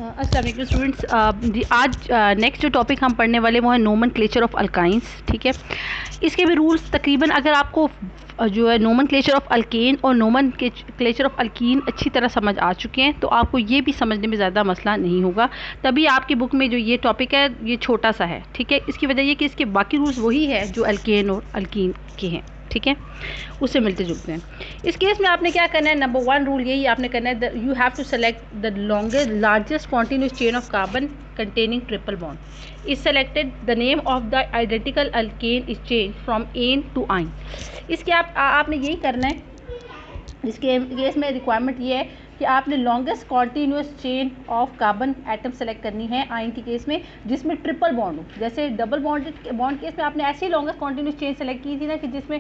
अस्सलाम वालेकुम स्टूडेंट्स। जी आज नेक्स्ट जो टॉपिक हम पढ़ने वाले वो है नोमेनक्लेचर ऑफ अल्काइंस। ठीक है, इसके भी रूल्स तकरीबन अगर आपको जो है नोमेनक्लेचर ऑफ अल्केन और नोमेनक्लेचर ऑफ अल्कीन अच्छी तरह समझ आ चुके हैं तो आपको ये भी समझने में ज़्यादा मसला नहीं होगा। तभी आपकी बुक में जो ये टॉपिक है ये छोटा सा है। ठीक है, इसकी वजह ये कि इसके बाकी रूल्स वही है जो अल्केन और अल्कीन के हैं। ठीक है, उससे मिलते जुलते हैं। इस केस में आपने क्या करना है, नंबर 1 रूल यही आपने करना है, you have to select the longest largest continuous chain of carbon containing triple bond is selected. The name of the identical alkane is changed from ane to ine. इसके आपने यही करना है। इसके केस में रिक्वायरमेंट ये है कि आपने longest continuous chain of carbon atom select करनी है आयन के केस में जिसमें ट्रिपल बॉन्ड हो। जैसे डबल बॉन्ड केस में आपने ऐसी लॉन्गेस्ट कॉन्टीन्यूस चेन सेलेक्ट की थी ना कि जिसमें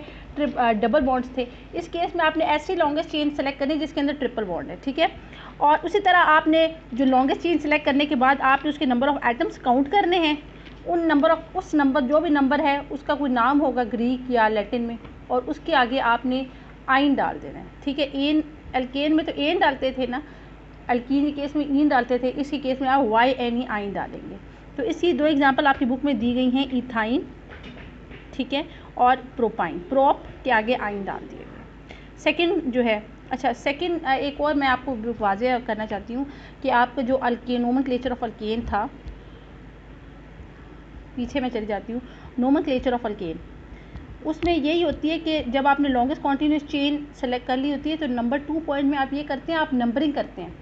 डबल बॉन्ड्स थे। इस केस में आपने ऐसी लॉन्गेस्ट चेन सेलेक्ट करनी जिसके अंदर ट्रिपल बॉन्ड है। ठीक है, और उसी तरह आपने जो लॉन्गेस्ट चेन सेलेक्ट करने के बाद आपने उसके नंबर ऑफ एटम्स काउंट करने हैं। उस नंबर जो भी नंबर है उसका कोई नाम होगा ग्रीक या लैटिन में, और उसके आगे आपने आइन डाल देना है। ठीक है, एन अल्केन में तो एन डालते थे ना, अल्कीन के केस में इन डालते थे, इसी केस में आप YNE आइन डालेंगे। तो इसकी 2 एग्जांपल आपकी बुक में दी गई हैं, इथाइन, ठीक है, और प्रोपाइन। प्रोप के आगे आइन डाल दिएगा। सेकंड जो है, अच्छा सेकंड एक और मैं आपको वाज़ेह करना चाहती हूँ कि आपका जो अल्केन नोमेनक्लेचर ऑफ अल्केन था, पीछे मैं चली जाती हूँ, नोमेनक्लेचर ऑफ अल्केन उसमें यही होती है कि जब आपने लॉन्गेस्ट कॉन्टीन्यूस चेन सेलेक्ट कर ली होती है तो नंबर 2 पॉइंट में आप ये करते हैं, आप नंबरिंग करते हैं।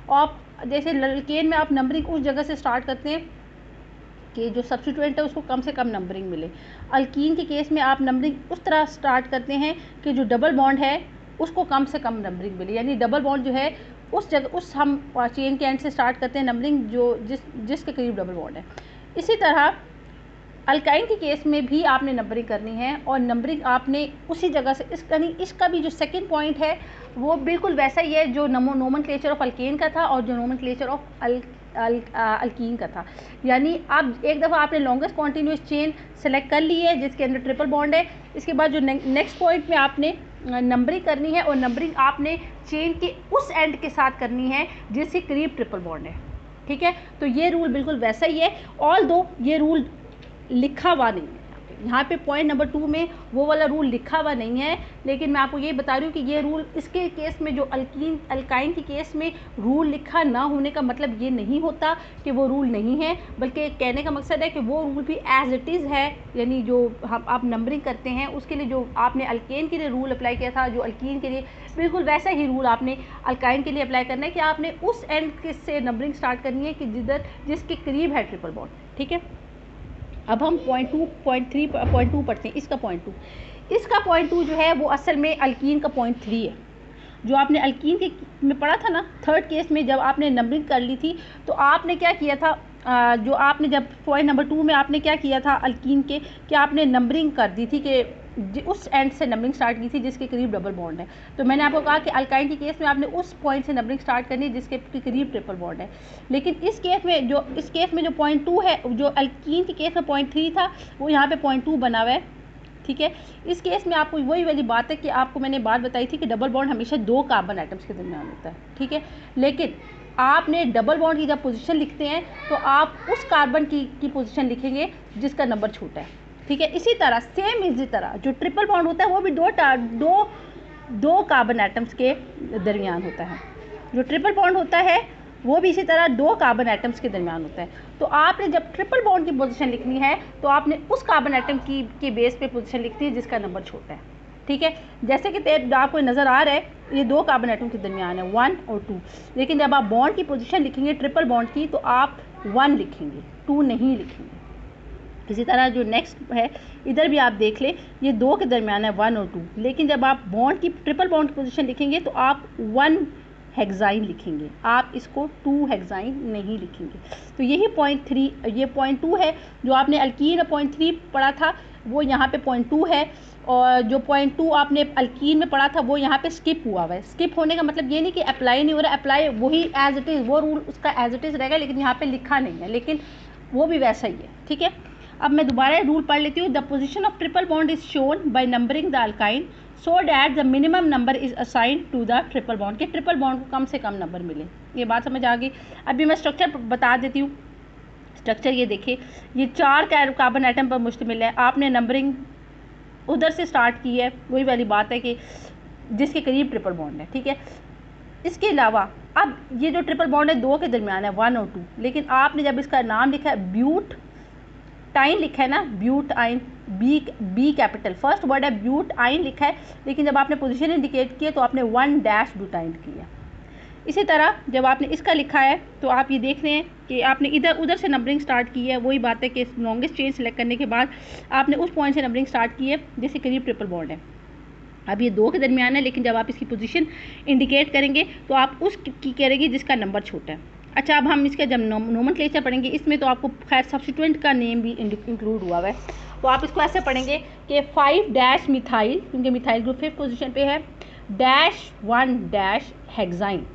और जैसे अल्केन में आप नंबरिंग उस जगह से स्टार्ट करते हैं कि जो सब्स्टिट्यूएंट है उसको कम से कम नंबरिंग मिले। अल्कीन के केस में आप नंबरिंग उस तरह स्टार्ट करते हैं कि जो डबल बॉन्ड है उसको कम से कम नंबरिंग मिले, यानी डबल बॉन्ड जो है उस जगह उस हम चेन के एंड से स्टार्ट करते हैं नंबरिंग जो जिसके करीब डबल बॉन्ड है। इसी तरह अल्काइन के केस में भी आपने नंबरिंग करनी है, और नंबरिंग आपने उसी जगह से इसका भी जो सेकंड पॉइंट है वो बिल्कुल वैसा ही है जो नोमेनक्लेचर ऑफ अल्केन का था और जो नोमेनक्लेचर ऑफ अल्कीन का था। यानी आप एक दफ़ा आपने लॉन्गेस्ट कॉन्टीन्यूस चेन सेलेक्ट कर ली है जिसके अंदर ट्रिपल बॉन्ड है। इसके बाद जो नेक्स्ट पॉइंट में आपने नंबरिंग करनी है, और नंबरिंग आपने चेन के उस एंड के साथ करनी है जिसके करीब ट्रिपल बॉन्ड है। ठीक है, तो ये रूल बिल्कुल वैसा ही है, ऑल दो ये रूल लिखा हुआ नहीं है यहाँ पे पॉइंट नंबर 2 में वो वाला रूल लिखा हुआ नहीं है, लेकिन मैं आपको ये बता रही हूँ कि ये रूल इसके केस में जो अल्काइन के केस में रूल लिखा ना होने का मतलब ये नहीं होता कि वो रूल नहीं है, बल्कि कहने का मकसद है कि वो रूल भी एज इट इज़ है। यानी जो हम आप नंबरिंग करते हैं उसके लिए जो आपने अल्केन के लिए रूल अप्लाई किया था, जो अल्कीन के लिए बिल्कुल वैसा ही रूल आपने अल्काइन के लिए अप्लाई करना है कि आपने उस एंड से नंबरिंग स्टार्ट करनी है कि जिसके करीब है ट्रिपल बॉन्ड। ठीक है, अब हम पॉइंट 2 पढ़ते हैं। इसका पॉइंट 2 जो है वो असल में अल्कीन का पॉइंट 3 है। जो आपने अल्कीन के में पढ़ा था ना, थर्ड केस में जब आपने नंबरिंग कर ली थी तो आपने क्या किया था, जो आपने जब पॉइंट नंबर 2 में आपने क्या किया था अल्कीन के, कि आपने नंबरिंग कर दी थी कि उस एंड से नंबरिंग स्टार्ट की थी जिसके करीब डबल बॉन्ड है। तो मैंने आपको कहा कि अल्काइन के केस में आपने उस पॉइंट से नंबरिंग स्टार्ट करनी है जिसके करीब ट्रिपल बॉन्ड है। लेकिन इस केस में जो पॉइंट 2 है, जो अल्कीन के केस में पॉइंट 3 था, वो यहाँ पे पॉइंट 2 बना हुआ है। ठीक है, इस केस में आपको वही वाली बात है कि आपको मैंने बात बताई थी कि डबल बॉन्ड हमेशा 2 कार्बन एटम्स के दरमियान होता है। ठीक है, लेकिन आपने डबल बॉन्ड की जब पोजीशन लिखते हैं तो आप उस कार्बन की पोजीशन लिखेंगे जिसका नंबर छोटा है। ठीक है, इसी तरह जो ट्रिपल बॉन्ड होता है वो भी दो कार्बन एटम्स के दरमियान होता है। जो ट्रिपल बॉन्ड होता है वो भी इसी तरह 2 कार्बन एटम्स के दरमियान होता है। तो आपने जब ट्रिपल बॉन्ड की पोजीशन लिखनी है तो आपने उस कार्बन एटम के बेस पे पोजीशन लिखनी है जिसका नंबर छोटा है। ठीक है, जैसे कि आपको नज़र आ रहा है ये 2 कार्बन एटम के दरमियान है 1 और 2, लेकिन जब आप बॉन्ड की पोजीशन लिखेंगे ट्रिपल बॉन्ड की तो आप 1 लिखेंगे, 2 नहीं लिखेंगे। इसी तरह जो नेक्स्ट है इधर भी आप देख लें, ये 2 के दरमियान है 1 और 2, लेकिन जब आप ट्रिपल बॉन्ड की पोजीशन लिखेंगे तो आप 1 हेक्साइन लिखेंगे, आप इसको 2 हेक्साइन नहीं लिखेंगे। तो यही पॉइंट 2 है। जो आपने अल्कीन और पॉइंट 3 पढ़ा था वो यहाँ पे पॉइंट 2 है, और जो पॉइंट 2 आपने अल्कीन में पढ़ा था वो यहाँ पे स्किप हुआ है। स्किप होने का मतलब ये नहीं कि अप्लाई नहीं हो रहा, अप्लाई वही एज इट इज़, वो रूल उसका एज इट इज़ रहेगा, लेकिन यहाँ पे लिखा नहीं है, लेकिन वो भी वैसा ही है। ठीक है, अब मैं दोबारा रूल पढ़ लेती हूँ। The position of triple bond is shown by numbering the alkyne so that the minimum number is assigned to the triple bond, कि ट्रिपल बॉन्ड को कम से कम नंबर मिले। ये बात समझ आ गई। अभी मैं स्ट्रक्चर बता देती हूँ। स्ट्रक्चर ये देखिए, ये 4 कार्बन एटम पर मुश्तमिल है। आपने नंबरिंग उधर से स्टार्ट की है, वही वाली बात है कि जिसके करीब ट्रिपल बॉन्ड है, ठीक है। इसके अलावा अब ये जो ट्रिपल बॉन्ड है 2 के दरमियान है, 1 और 2, लेकिन आपने जब इसका नाम लिखा है ब्यूट टाइन लिखा है ना, ब्यूट आइन, बी कैपिटल, फर्स्ट वर्ड है ब्यूट आइन लिखा है, लेकिन जब आपने पोजीशन इंडिकेट की है तो आपने 1 डैश ब्यूटाइन किया। इसी तरह जब आपने इसका लिखा है तो आप ये देख रहे हैं कि आपने इधर उधर से नंबरिंग स्टार्ट की है। वही बात है कि लॉन्गेस्ट चेन सेलेक्ट करने के बाद आपने उस पॉइंट से नंबरिंग स्टार्ट की है जिसके करीब ट्रिपल बॉन्ड है। अब ये 2 के दरमियान है, लेकिन जब आप इसकी पोजीशन इंडिकेट करेंगे तो आप उस की करेंगे जिसका नंबर छोटा है। अच्छा, अब हम इसका जब नोमेनक्लेचर पढ़ेंगे, इसमें तो आपको खैर सब्स्टिट्यूएंट का नेम भी इंक्लूड हुआ है, तो आप इसको ऐसे पढ़ेंगे कि 5 डैश मिथाइल, क्योंकि मिथाइल ग्रुप 5th पोजीशन पे है, डैश 1 डैश हेक्साइन।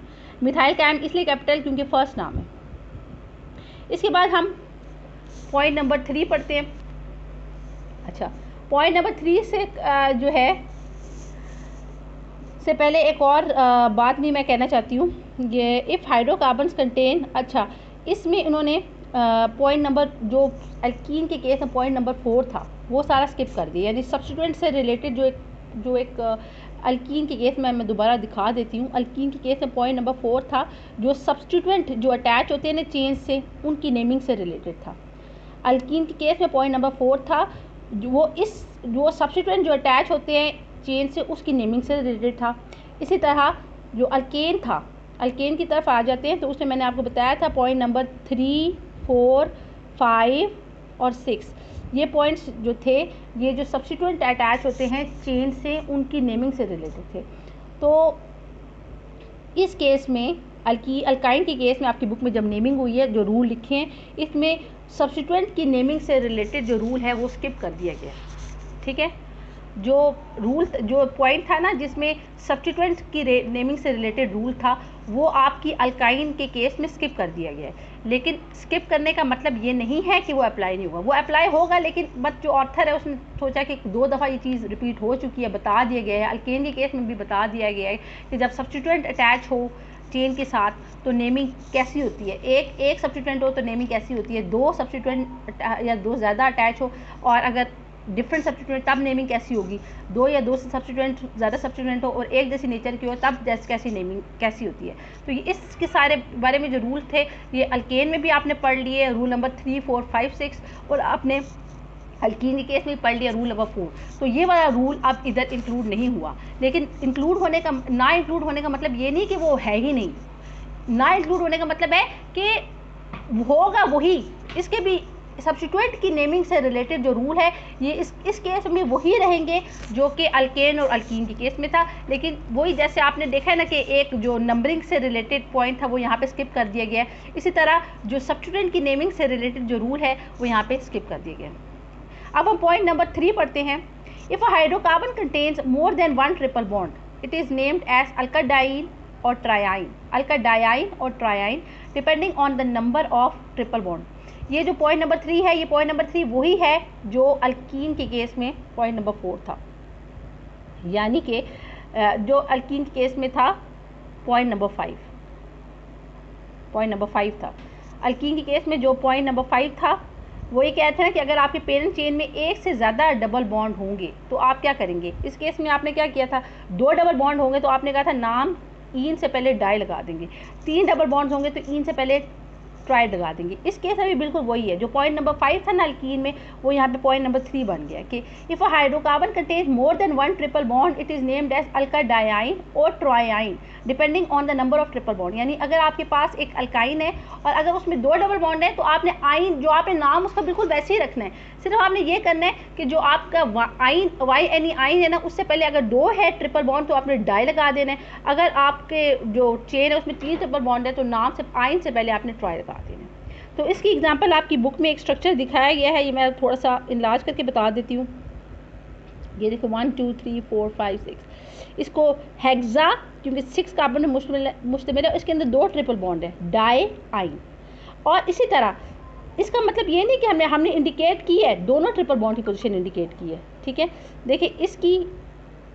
मिथाइल का एम इसलिए कैपिटल क्योंकि फर्स्ट नाम है। इसके बाद हम पॉइंट नंबर 3 पढ़ते हैं। अच्छा, पॉइंट नंबर 3 से जो है से पहले एक और बात भी मैं कहना चाहती हूँ, ये इफ़ हाइड्रोकार्बन्स कंटेन, अच्छा इसमें इन्होंने पॉइंट नंबर जो अल्कीन के केस में पॉइंट नंबर 4 था वो सारा स्किप कर दिया, यानी सब्स्टिट्यूएंट से रिलेटेड जो एक अल्कीन के केस में मैं दोबारा दिखा देती हूँ। अल्कीन के केस में पॉइंट नंबर 4 था, जो सब्स्टिट्यूएंट जो अटैच होते हैं ना चेन से, उनकी नेमिंग से रिलेटेड था। अल्कीन के केस में पॉइंट नंबर 4 था, जो सब्स्टिट्यूएंट जो अटैच होते हैं चेन से उसकी नेमिंग से रिलेटेड था। इसी तरह जो अल्केन था, अल्केन की तरफ आ जाते हैं तो उसमें मैंने आपको बताया था पॉइंट नंबर 3, 4, 5 और 6, ये पॉइंट्स जो थे, ये जो सब्स्टिट्यूएंट अटैच होते हैं चेन से उनकी नेमिंग से रिलेटेड थे। तो इस केस में अल्काइन के केस में आपकी बुक में जब नेमिंग हुई है, जो रूल लिखे हैं, इसमें सब्स्टिट्यूएंट की नेमिंग से रिलेटेड जो रूल है वो स्किप कर दिया गया, ठीक है। जो रूल, जो पॉइंट था ना जिसमें सब्स्टिट्यूएंट की नेमिंग से रिलेटेड रूल था, वो आपकी अल्काइन के केस में स्किप कर दिया गया है। लेकिन स्किप करने का मतलब ये नहीं है कि वो अप्लाई नहीं होगा, वो अप्लाई होगा, लेकिन बट जो ऑथर है उसने सोचा कि 2 दफ़ा ये चीज़ रिपीट हो चुकी है, बता दिया गया है। अल्केन के केस में भी बता दिया गया है कि जब सब्स्टिट्यूएंट अटैच हो चेन के साथ तो नेमिंग कैसी होती है, एक सब्स्टिट्यूएंट हो तो नेमिंग कैसी होती है, 2 सब्स्टिट्यूएंट या 2 ज़्यादा अटैच हो, और अगर डिफरेंट सब्स्टिट्यूएंट तब नेमिंग कैसी होगी, 2 या 2 से सब्स्टिट्यूएंट ज़्यादा सब्स्टिट्यूएंट हो और एक जैसी नेचर की हो तब जैसे कैसी नेमिंग कैसी होती है। तो ये इसके सारे बारे में जो रूल थे ये अल्केन में भी आपने पढ़ लिए, रूल नंबर 3, 4, 5, 6, और आपने अल्कीन के केस में पढ़ लिया रूल नंबर 4। तो ये वाला रूल अब इधर इंक्लूड नहीं हुआ, लेकिन इंक्लूड होने का, ना इंक्लूड होने का मतलब ये नहीं कि वो है ही नहीं, ना इंक्लूड होने का मतलब है कि होगा वही, इसके भी सब्स्टिट्यूएंट की नेमिंग से रिलेटेड जो रूल है ये इस केस में वही रहेंगे जो कि अल्केन और अल्कीन के केस में था। लेकिन वही जैसे आपने देखा है ना कि एक जो नंबरिंग से रिलेटेड पॉइंट था वो यहाँ पे स्किप कर दिया गया, इसी तरह जो सब्स्टिट्यूएंट की नेमिंग से रिलेटेड जो रूल है वो यहाँ पे स्किप कर दिया गया। अब हम पॉइंट नंबर 3 पढ़ते हैं। If a hydrocarbon contains more than 1 triple bond it is named as alkadiyne or triyne, alkadiyne or triyne depending on the number of triple bond. ये जो पॉइंट नंबर 3 है, ये पॉइंट नंबर 3 वही है जो alkyne के केस में point number 4 था, यानी कि जो अल्कीन के केस में था पॉइंट नंबर 5 था। अल्कीन के केस में जो पॉइंट नंबर 5 था वो ये कहते हैं कि अगर आपके पेरेंट चेन में एक से ज़्यादा डबल बॉन्ड होंगे तो आप क्या करेंगे। इस केस में आपने क्या किया था, 2 डबल बॉन्ड होंगे तो आपने कहा था नाम ईन से पहले डाई लगा देंगे, 3 डबल बॉन्ड्स होंगे तो ईन से पहले ट्राई लगा देंगे। इस केस में भी बिल्कुल वही है, जो पॉइंट नंबर 5 था ना अल्कीन में, वो यहाँ पे पॉइंट नंबर 3 बन गया कि if a hydrocarbon contains more than 1 triple bond it is named as alkadiyne or triyne depending on the number of triple bond. यानी अगर आपके पास एक अल्काइन है और अगर उसमें 2 डबल बॉन्ड है तो आपने आइन, जो आपने नाम उसका बिल्कुल वैसे ही रखना है, सिर्फ आपने ये करना है कि जो आपका आइन YNE आइन है ना, उससे पहले अगर 2 है ट्रिपल बॉन्ड तो आपने डाई लगा देना है। अगर आपके जो चेन है उसमें 3 ट्रिपल बॉन्ड है तो नाम से आइन से पहले आपने ट्राई लगा देना है। तो इसकी एग्जांपल आपकी बुक में एक स्ट्रक्चर दिखाया गया है, ये मैं थोड़ा सा इनलार्ज करके बता देती हूँ। ये देखो 1 2 3 4 5 6, इसको हेक्सा क्योंकि 6 कार्बन में मुश्तमिल है, इसके अंदर 2 ट्रिपल बॉन्ड है, डाई आइन। और इसी तरह इसका मतलब ये नहीं कि हमने इंडिकेट की है, दोनों ट्रिपल बॉन्ड की पोजीशन इंडिकेट की है, ठीक है। देखिए इसकी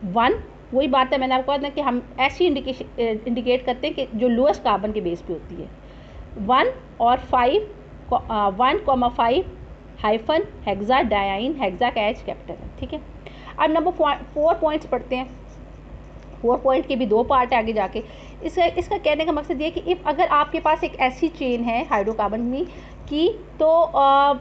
1, वही बात है मैंने आपको कहा था कि हम ऐसी इंडिकेट करते हैं कि जो लोएस्ट कार्बन के बेस पे होती है। 1 और 5 1,5 हाइफन हेक्सा डायाइन हेक्सा का एच कैपिटल है, ठीक है। अब नंबर 4 पॉइंट्स पढ़ते हैं। 4 पॉइंट के भी 2 पार्ट है आगे जाके। इसका कहने का मकसद ये है कि इफ़ अगर आपके पास एक ऐसी चेन है हाइड्रोकार्बन की तो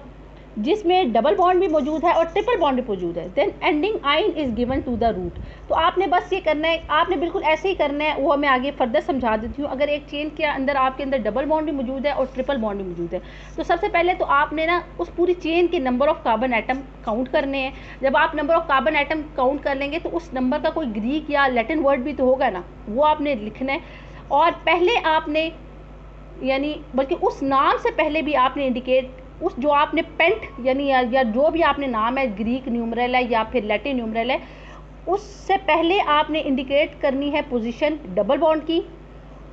जिसमें डबल बॉन्ड भी मौजूद है और ट्रिपल बॉन्ड भी मौजूद है, then ending yne is given to the root. तो आपने बस ये करना है, आपने बिल्कुल ऐसे ही करना है, वो मैं आगे फर्दर समझा देती हूँ। अगर एक चेन के अंदर आपके अंदर डबल बॉन्ड भी मौजूद है और ट्रिपल बॉन्ड भी मौजूद है, तो सबसे पहले तो आपने ना उस पूरी चेन के number of carbon atom count करने हैं। जब आप number of carbon atom count कर लेंगे तो उस नंबर का कोई ग्रीक या लैटिन वर्ड भी तो होगा ना, वो आपने लिखना है। और पहले आपने यानी बल्कि उस नाम से पहले भी आपने इंडिकेट उस जो आपने पेंट यानी या जो भी आपने नाम है, ग्रीक न्यूमरल है या फिर लैटिन न्यूमरल है, उससे पहले आपने इंडिकेट करनी है पोजीशन डबल बॉन्ड की।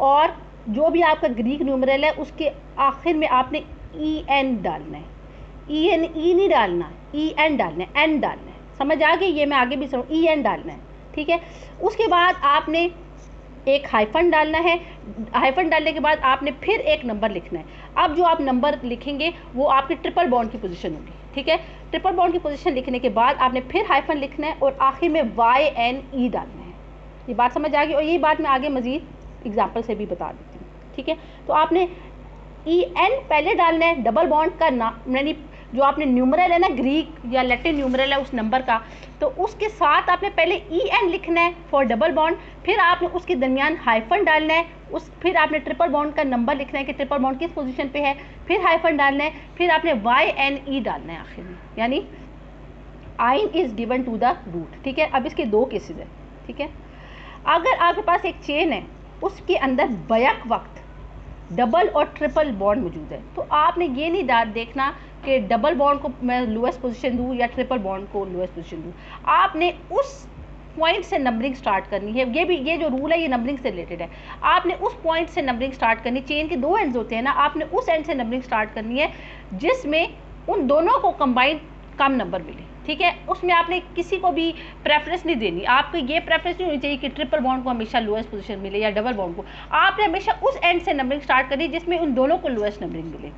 और जो भी आपका ग्रीक न्यूमरल है उसके आखिर में आपने EN डालना है। ई नहीं डालना, EN डालना है, N डालना है। समझ आ गई? ये मैं आगे भी समझ, EN डालना है, ठीक है। उसके बाद आपने एक हाइफन डालना है। हाइफन डालने के बाद आपने फिर एक नंबर लिखना है। अब जो आप नंबर लिखेंगे वो आपके ट्रिपल बॉन्ड की पोजीशन होगी, ठीक है। ट्रिपल बॉन्ड की पोजीशन लिखने के बाद आपने फिर हाइफन लिखना है और आखिर में YNE डालना है। ये बात समझ आ गई? और यही बात मैं आगे मज़ीद एग्जाम्पल से भी बता देती हूँ, ठीक है। तो आपने EN पहले डालना है, डबल बॉन्ड का नाम यानी जो आपने न्यूमरल है ना, ग्रीक या लैटिन न्यूमरल है उस नंबर का, तो उसके साथ आपने पहले EN लिखना है फॉर डबल बॉन्ड। फिर आपने उसके दरमियान हाइफन डालना है, फिर आपने ट्रिपल बॉन्ड का नंबर लिखना है कि ट्रिपल बॉन्ड किस पोजीशन पे है, फिर हाइफन डालना है, फिर आपने YNE डालना है आखिर में, यानी yne is given to the root, ठीक है। अब इसके 2 केसेस हैं, ठीक है। अगर आपके पास एक चेन है उसके अंदर बैक वक्त डबल और ट्रिपल बॉन्ड मौजूद है, तो आपने ये नहीं देखना कि डबल बॉन्ड को मैं लोएस्ट पोजीशन दूँ या ट्रिपल बॉन्ड को लोएस्ट पोजीशन दूँ। आपने उस पॉइंट से नंबरिंग स्टार्ट करनी है। ये जो रूल है ये नंबरिंग से रिलेटेड है। आपने उस पॉइंट से नंबरिंग स्टार्ट करनी, चेन के 2 एंड्स होते हैं ना, आपने उस एंड से नंबरिंग स्टार्ट करनी है जिसमें उन दोनों को कंबाइन कम नंबर मिले, ठीक है। उसमें आपने किसी को भी प्रेफरेंस नहीं देनी। आपको ये प्रेफरेंस नहीं होनी चाहिए कि ट्रिपल बॉन्ड को हमेशा लोएस्ट पोजीशन मिले या डबल बॉन्ड को। आपने हमेशा उस एंड से नंबरिंग स्टार्ट करनी जिसमें उन दोनों को लोएस्ट नंबरिंग मिले।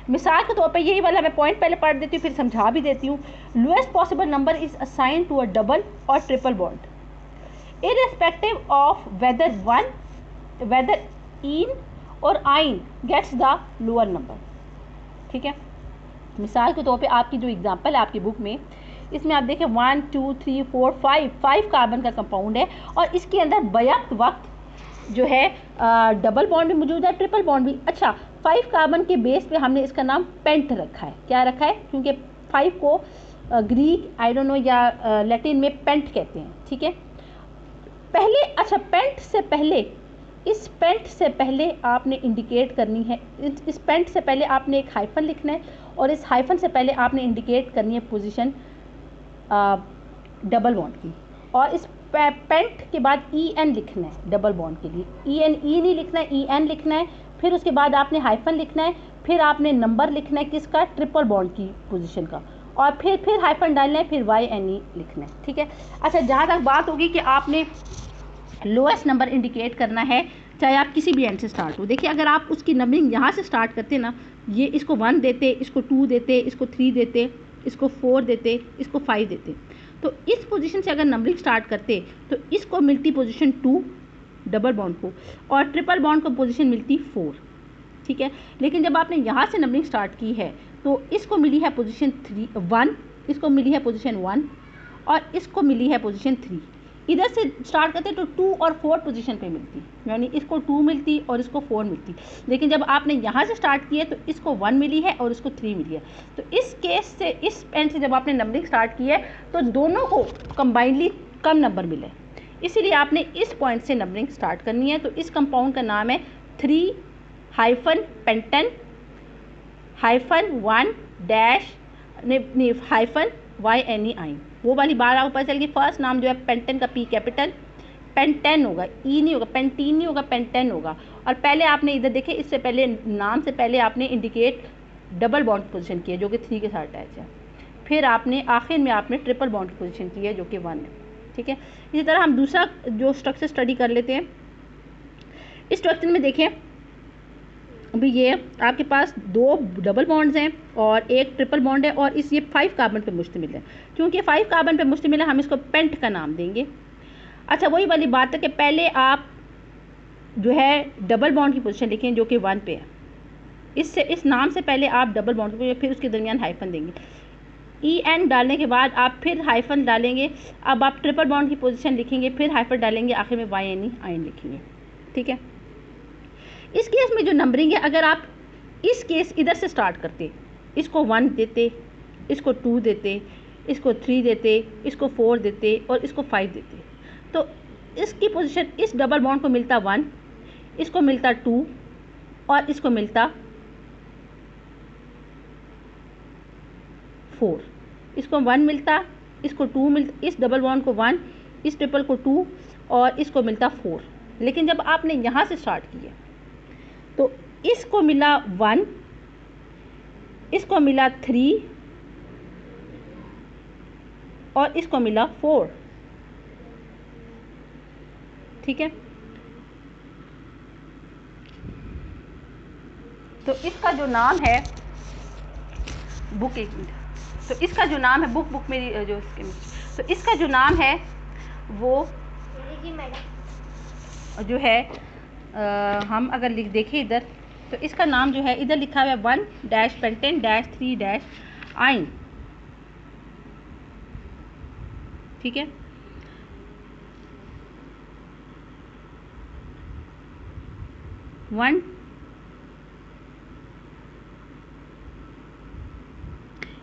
मिसाल के तौर पर यही वाला मैं पॉइंट पहले पढ़ देती हूँ, फिर समझा भी देती हूँ। Lowest possible number is assign to a double or triple bond irrespective of whether ene or yne gets the lower number, ठीक है। मिसाल के तौर पे आपकी जो एग्जांपल है आपकी बुक में, इसमें आप देखें 1 2 3 4 5 कार्बन का कंपाउंड है और इसके अंदर बैक वक्त जो है डबल बॉन्ड भी मौजूद है, ट्रिपल बॉन्ड भी। अच्छा, 5 कार्बन के बेस पे हमने इसका नाम पेंट रखा है। क्या रखा है? क्योंकि 5 को ग्रीक आई डोंट नो या लैटिन में पेंट कहते हैं, ठीक है। पहले अच्छा इस पेंट से पहले आपने इंडिकेट करनी है, इस पेंट से पहले आपने एक हाइफन लिखना है और इस हाइफन से पहले आपने इंडिकेट करनी है पोजीशन डबल बॉन्ड की। और इस पेंट के बाद EN लिखना है डबल बॉन्ड के लिए। EN E नहीं लिखना है, EN लिखना है। फिर उसके बाद आपने हाइफन लिखना है, फिर आपने नंबर लिखना है किसका? ट्रिपल बॉन्ड की पोजीशन का, और फिर हाइफन डालना है, फिर YNE लिखना है, ठीक है। अच्छा, जहाँ तक बात होगी कि आपने लोएस्ट नंबर इंडिकेट करना है, चाहे आप किसी भी एंड से स्टार्ट हो। देखिए, अगर आप उसकी नंबरिंग यहाँ से स्टार्ट करते ना, ये इसको 1 देते, इसको 2 देते, इसको 3 देते, इसको 4 देते, इसको 5 देते, तो इस पोजीशन से अगर नंबरिंग स्टार्ट करते तो इसको मिलती पोजीशन 2 डबल बॉन्ड को, और ट्रिपल बॉन्ड को पोजीशन मिलती 4, ठीक है। लेकिन जब आपने यहाँ से नंबरिंग स्टार्ट की है तो इसको मिली है पोजीशन 1, इसको मिली है पोजीशन 1 और इसको मिली है पोजीशन 3। इधर से स्टार्ट करते तो 2 और 4 पोजीशन पे मिलती, यानी इसको 2 मिलती और इसको 4 मिलती। लेकिन जब आपने यहाँ से स्टार्ट किया तो इसको 1 मिली है और इसको 3 मिली है। तो इस केस से, इस एंड से जब आपने नंबरिंग स्टार्ट की है तो दोनों को कंबाइनली कम नंबर मिले, इसीलिए आपने इस पॉइंट से नंबरिंग स्टार्ट करनी है। तो इस कंपाउंड का नाम है 3-पेंटेन -1-YNE आइन। वो वाली बार आप ऊपर चल गई। फर्स्ट नाम जो है पेंटेन का P कैपिटल, पेंटेन होगा, E नहीं होगा, पेंटीन नहीं होगा, पेंटेन होगा। और पहले आपने इधर देखे, इससे पहले नाम से पहले आपने इंडिकेट डबल बॉन्ड पोजीशन की है जो कि 3 के साथ अटैच है। फिर आपने आखिर में आपने ट्रिपल बॉन्ड की पोजीशन की है जो कि 1 है। ठीक है। इसी तरह हम दूसरा जो स्ट्रक्चर स्टडी कर लेते हैं। इस स्ट्रक्चर में देखें, अभी ये आपके पास 2 डबल बॉन्ड्स हैं और एक ट्रिपल बॉन्ड है और ये 5 कार्बन पे मुश्तमिल है। क्योंकि 5 कार्बन पे मुश्तमिल है, हम इसको पेंट का नाम देंगे। अच्छा, वही वाली बात है कि पहले आप जो है डबल बॉन्ड की पोजीशन लिखें जो कि 1 पे है। इस नाम से पहले आप डबल बॉन्ड को, फिर उसके दरमियान हाइफन देंगे। EN डालने के बाद आप फिर हाइफन डालेंगे। अब आप ट्रिपल बॉन्ड की पोजीशन लिखेंगे, फिर हाइफन डालेंगे, आखिर में YNE आइन लिखेंगे। ठीक है। इस केस में जो नंबरिंग है, अगर आप इस केस इधर से स्टार्ट करते, इसको 1 देते, इसको 2 देते, इसको 3 देते, इसको 4 देते और इसको 5 देते, तो इसकी पोजीशन इस डबल बॉन्ड को मिलता 1, इसको मिलता 2 और इसको मिलता 4। इसको 1 मिलता, इसको 2 मिलता, इस डबल बॉन्ड को 1, इस ट्रिपल को 2 और इसको मिलता 4। लेकिन जब आपने यहाँ से स्टार्ट किया तो इसको मिला 1, इसको मिला 3 और इसको मिला 4। ठीक है। तो इसका जो नाम है बुक, एक मिनट, तो इसका जो नाम है बुक मेरी जो इसके, तो इसका जो नाम है वो जो है हम अगर लिख देखें इधर, तो इसका नाम जो है इधर लिखा हुआ है 1-पेंटेन-3- आइन। ठीक है।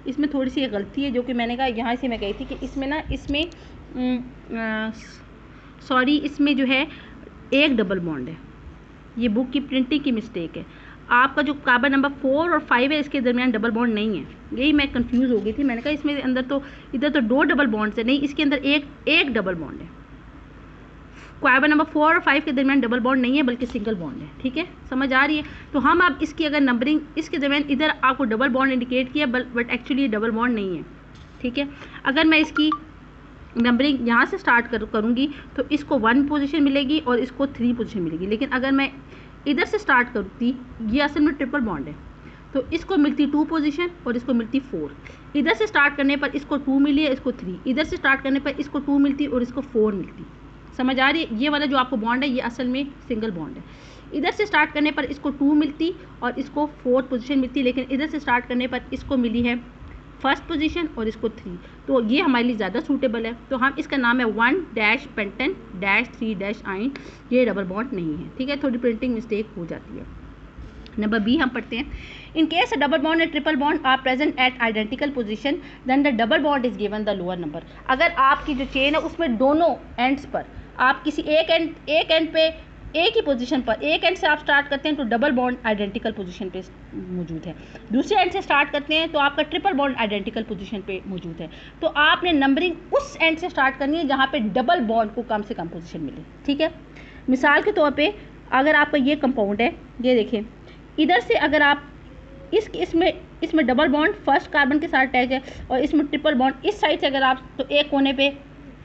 इसमें थोड़ी सी गलती है जो कि मैंने कहा, यहाँ से मैं कही थी कि इसमें ना, इसमें सॉरी, इसमें जो है एक डबल बॉन्ड है। ये बुक की प्रिंटिंग की मिस्टेक है। आपका जो कार्बन नंबर 4 और 5 है, इसके दरमियान डबल बॉन्ड नहीं है। यही मैं कंफ्यूज हो गई थी। मैंने कहा इसमें अंदर तो, इधर तो 2 डबल बॉन्ड्स है, नहीं, इसके अंदर एक डबल बॉन्ड है। कार्बन नंबर 4 और 5 के दरमियान डबल बॉन्ड नहीं है, बल्कि सिंगल बॉन्ड है। ठीक है, समझ आ रही है। तो हम अब इसकी अगर नंबरिंग, इसके दरमियान इधर आपको डबल बॉन्ड इंडिकेट किया, बट एक्चुअली डबल बॉन्ड नहीं है। ठीक है। अगर मैं इसकी नंबरिंग यहाँ से स्टार्ट करूँगी तो इसको 1 पोजीशन मिलेगी और इसको 3 पोजीशन मिलेगी। लेकिन अगर मैं इधर से स्टार्ट करती, ये असल में ट्रिपल बॉन्ड है, तो इसको मिलती 2 पोजीशन और इसको मिलती 4। इधर से स्टार्ट करने पर इसको 2 मिली है, इसको 3। इधर से स्टार्ट करने पर इसको 2 मिलती और इसको 4 मिलती। समझ आ रही है। ये वाला जो आपको बॉन्ड है, ये असल में सिंगल बॉन्ड है। इधर से स्टार्ट करने पर इसको 2 मिलती और इसको 4 पोजीशन मिलती, लेकिन इधर से स्टार्ट करने पर इसको मिली है 1st पोजीशन और इसको 3। तो ये हमारे लिए ज़्यादा सूटेबल है। तो हम इसका नाम है 1-पेंटेन-3- आइन। ये डबल बॉन्ड नहीं है। ठीक है, थोड़ी प्रिंटिंग मिस्टेक हो जाती है। नंबर बी हम पढ़ते हैं। In case double bond and triple bond are present at identical position, then the double bond is given the lower number. अगर आपकी जो चेन है उसमें दोनों एंड्स पर आप किसी एक एंड पे एक ही पोजीशन पर, एक एंड से आप स्टार्ट करते हैं तो डबल बॉन्ड आइडेंटिकल पोजीशन पे मौजूद है। दूसरे एंड से स्टार्ट करते हैं तो आपका ट्रिपल बॉन्ड आइडेंटिकल पोजीशन पे मौजूद है। तो आपने नंबरिंग उस एंड से स्टार्ट करनी है जहाँ पे डबल बॉन्ड को कम से कम पोजीशन मिले। ठीक है। मिसाल के तौर पे अगर आपका ये कंपाउंड है, ये देखें, इधर से अगर आप इसमें डबल बॉन्ड 1st कार्बन के साथ अटैच है और इसमें ट्रिपल बॉन्ड इस साइड से अगर आप, तो एक कोने पे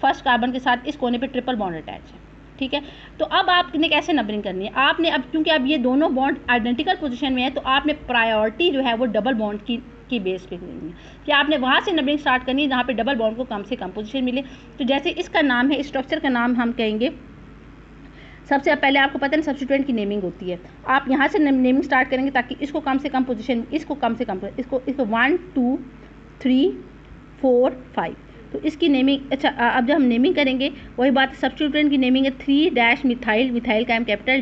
1st कार्बन के साथ इस कोने पे ट्रिपल बॉन्ड अटैच है। ठीक है। तो अब आपने कैसे नंबरिंग करनी है, आपने अब क्योंकि अब ये दोनों बॉन्ड आइडेंटिकल पोजीशन में है, तो आपने प्रायोरिटी जो है वो डबल बॉन्ड की बेस पे करनी है कि आपने वहाँ से नंबरिंग स्टार्ट करनी है जहाँ पे डबल बॉन्ड को कम से कम पोजीशन मिले। तो जैसे इसका नाम है, स्ट्रक्चर का नाम हम कहेंगे, सबसे पहले आपको पता है सब्स्टिट्यूएंट की नेमिंग होती है। आप यहाँ से नेमिंग स्टार्ट करेंगे ताकि इसको कम से कम पोजीशन, इसको 1 2 3 4 5, तो इसकी नेमिंग। अच्छा, अब जब हम नेमिंग करेंगे वही बात, सब्स्टिट्यूएंट की नेमिंग है 3-मिथाइल, मिथाइल का कैपिटल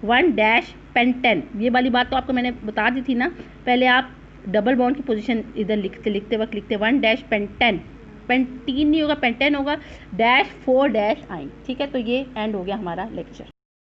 -1-पेंटेन। ये वाली बात तो आपको मैंने बता दी थी ना। पहले आप डबल बॉन्ड की पोजीशन इधर लिखते वक्त लिखते 1-पेंटेन, पेंटीन नहीं होगा, पेंटेन होगा, -4- आइन। ठीक है। तो ये एंड हो गया हमारा लेक्चर।